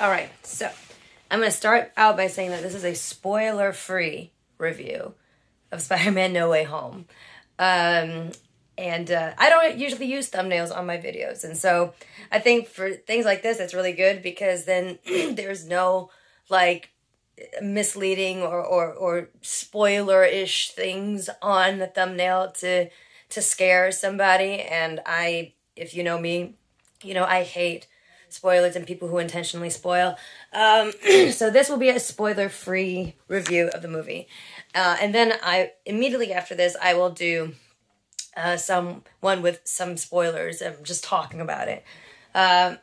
All right, so I'm going to start out by saying that this is a spoiler-free review of Spider-Man No Way Home. I don't usually use thumbnails on my videos, and so I think for things like this, it's really good because then there's no, like, misleading or spoiler-ish things on the thumbnail to scare somebody. And if you know me, you know I hate spoilers and people who intentionally spoil. So this will be a spoiler-free review of the movie. And then immediately after this, I will do one with some spoilers and just talking about it. I've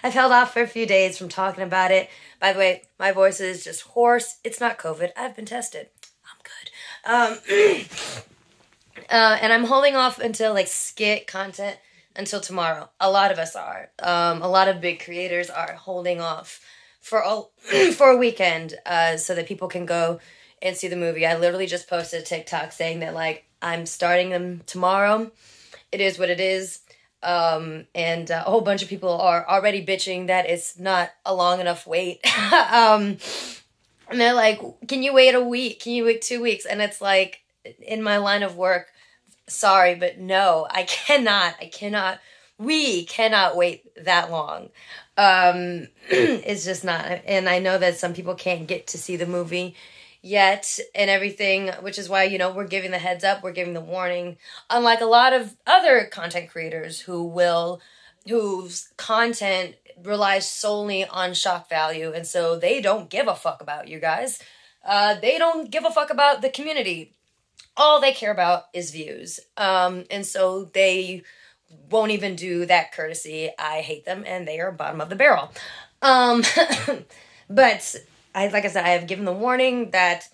held off for a few days from talking about it. By the way, my voice is just hoarse. It's not COVID. I've been tested. I'm good. And I'm holding off until like skit content until tomorrow. A lot of us are. A lot of big creators are holding off for a weekend so that people can go and see the movie. I literally just posted a TikTok saying that, like, I'm starting them tomorrow. It is what it is. And a whole bunch of people are already bitching that it's not a long enough wait. And they're like, can you wait a week? Can you wait 2 weeks? And it's like, in my line of work, sorry, but no, I cannot. We cannot wait that long. It's just not. And I know that some people can't get to see the movie yet and everything, which is why, we're giving the heads up, we're giving the warning. Unlike a lot of other content creators whose content relies solely on shock value, and so they don't give a fuck about you guys. They don't give a fuck about the community. All they care about is views. And so they won't even do that courtesy. I hate them, and they are bottom of the barrel. But like I said, I have given the warning that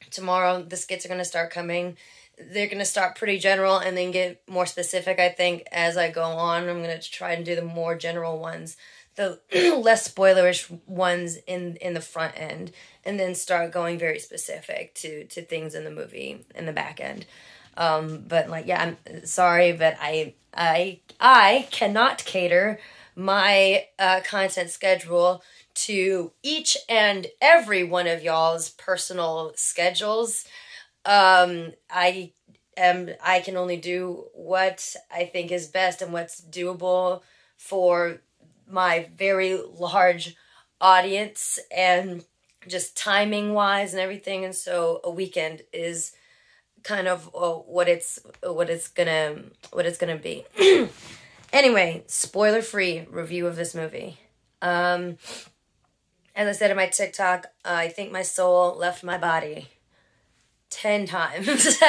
tomorrow the skits are going to start coming. They're going to start pretty general and then get more specific, I think, as I go on. I'm going to try and do the more general ones, the less spoilerish ones in the front end, and then start going very specific to things in the movie in the back end. But like, yeah, I'm sorry, but I cannot cater my content schedule to each and every one of y'all's personal schedules. I can only do what I think is best and what's doable for my very large audience and just timing wise and everything. And so a weekend is kind of what it's gonna be. Anyway, spoiler free review of this movie. As I said in my TikTok, I think my soul left my body 10 times.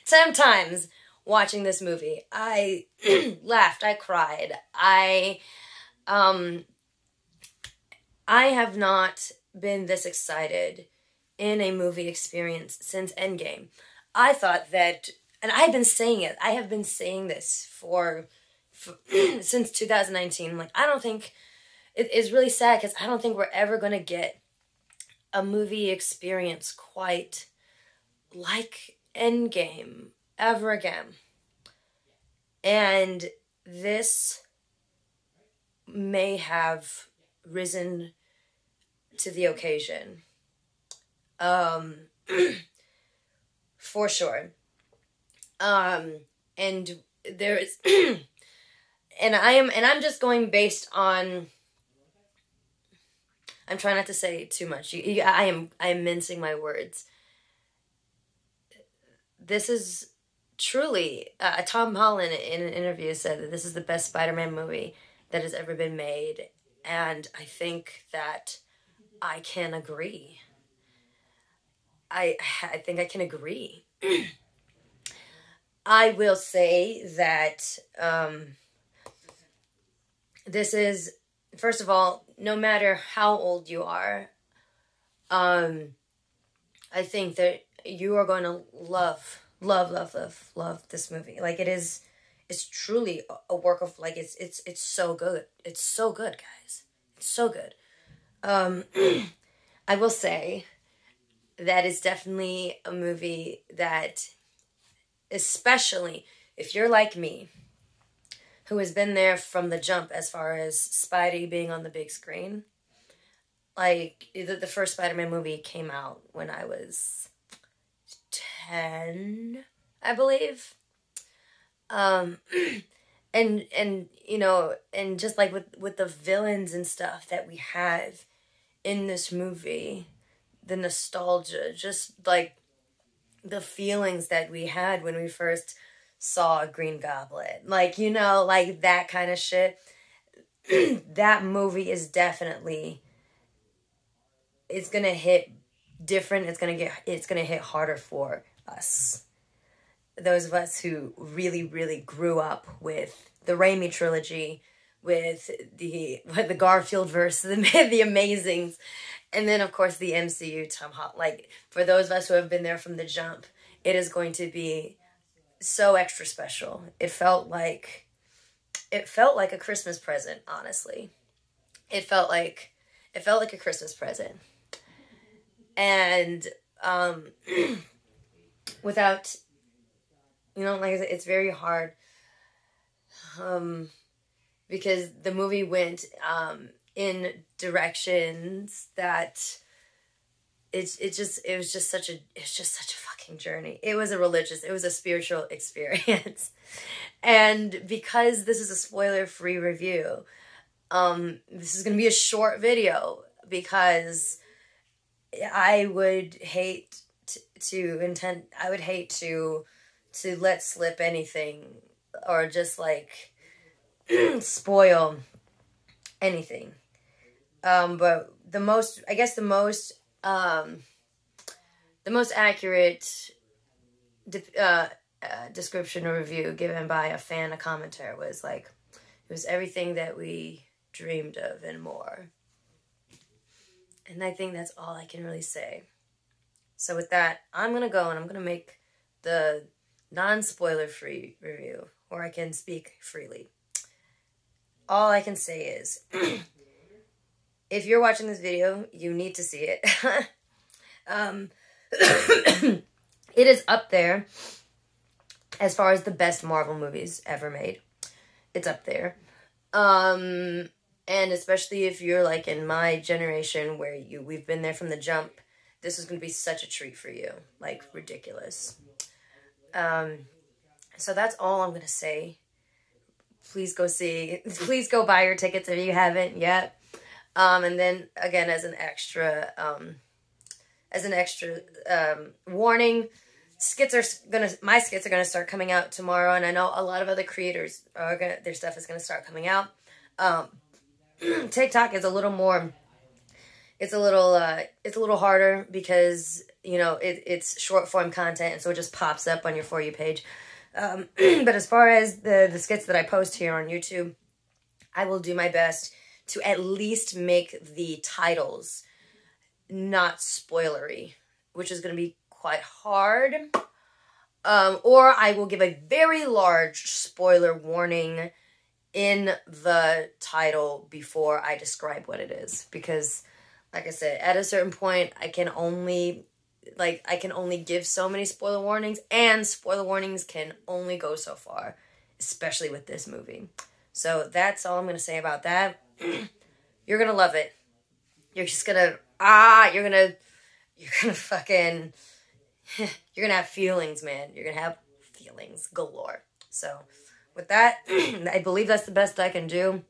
10 times watching this movie. I laughed. I cried. I have not been this excited in a movie experience since Endgame. I thought that, and I have been saying it. I have been saying this for since 2019. Like, I don't think... It is really sad because I don't think we're ever going to get a movie experience quite like Endgame ever again. And this may have risen to the occasion. For sure. And there is... and I'm just going based on... I'm trying not to say too much. I am mincing my words. This is truly... Tom Holland in an interview said that this is the best Spider-Man movie that has ever been made. And I think that I can agree. I think I can agree. I will say that this is... First of all, no matter how old you are, I think that you are going to love this movie. Like, it's truly a work of, like, it's so good. It's so good, guys. It's so good. I will say that it's definitely a movie that, especially if you're like me, who has been there from the jump as far as Spidey being on the big screen. Like, the first Spider-Man movie came out when I was 10, I believe. And you know, and just like with the villains and stuff that we have in this movie, the nostalgia, just like the feelings that we had when we first saw Green Goblin, like, you know, like that kind of shit. That movie is definitely, it's gonna hit different. It's gonna hit harder for us, those of us who really, really grew up with the Raimi trilogy, with the Garfield verse, the Amazings, and then of course the MCU. Tom Holland. Like, for those of us who have been there from the jump, it is going to be so extra special. It felt like a Christmas present. Honestly, it felt like a Christmas present, and without, you know, like I said, it's very hard, because the movie went in directions that it was just such a fucking journey. It was a spiritual experience. And because this is a spoiler-free review, this is going to be a short video, because I would hate to let slip anything, or just like spoil anything. But the most accurate description or review given by a fan, a commenter, was like, it was everything that we dreamed of and more. And I think that's all I can really say. So with that, I'm going to go and I'm going to make the non-spoiler free review, where I can speak freely. All I can say is, if you're watching this video, you need to see it. It is up there as far as the best Marvel movies ever made. It's up there. And especially if you're like in my generation, where we've been there from the jump, this is going to be such a treat for you. Like, ridiculous. So that's all I'm going to say. Please go buy your tickets if you haven't yet. And then again, as an extra warning, my skits are gonna start coming out tomorrow, and I know a lot of other creators their stuff is gonna start coming out. TikTok is a little more, it's a little harder, because, you know, it's short form content, and so it just pops up on your For You page. But as far as the skits that I post here on YouTube, I will do my best to at least make the titles not spoilery, which is going to be quite hard. Or I will give a very large spoiler warning in the title before I describe what it is. Because, like I said, at a certain point, I can only give so many spoiler warnings, and spoiler warnings can only go so far, especially with this movie. So that's all I'm going to say about that. You're going to love it. You're just going to, you're going to fucking, you're going to have feelings, man. You're going to have feelings galore. So with that, I believe that's the best I can do.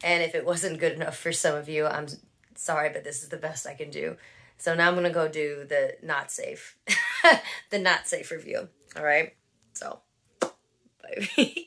And if it wasn't good enough for some of you, I'm sorry, but this is the best I can do. So now I'm going to go do the not safe, the not safe review. All right. So bye.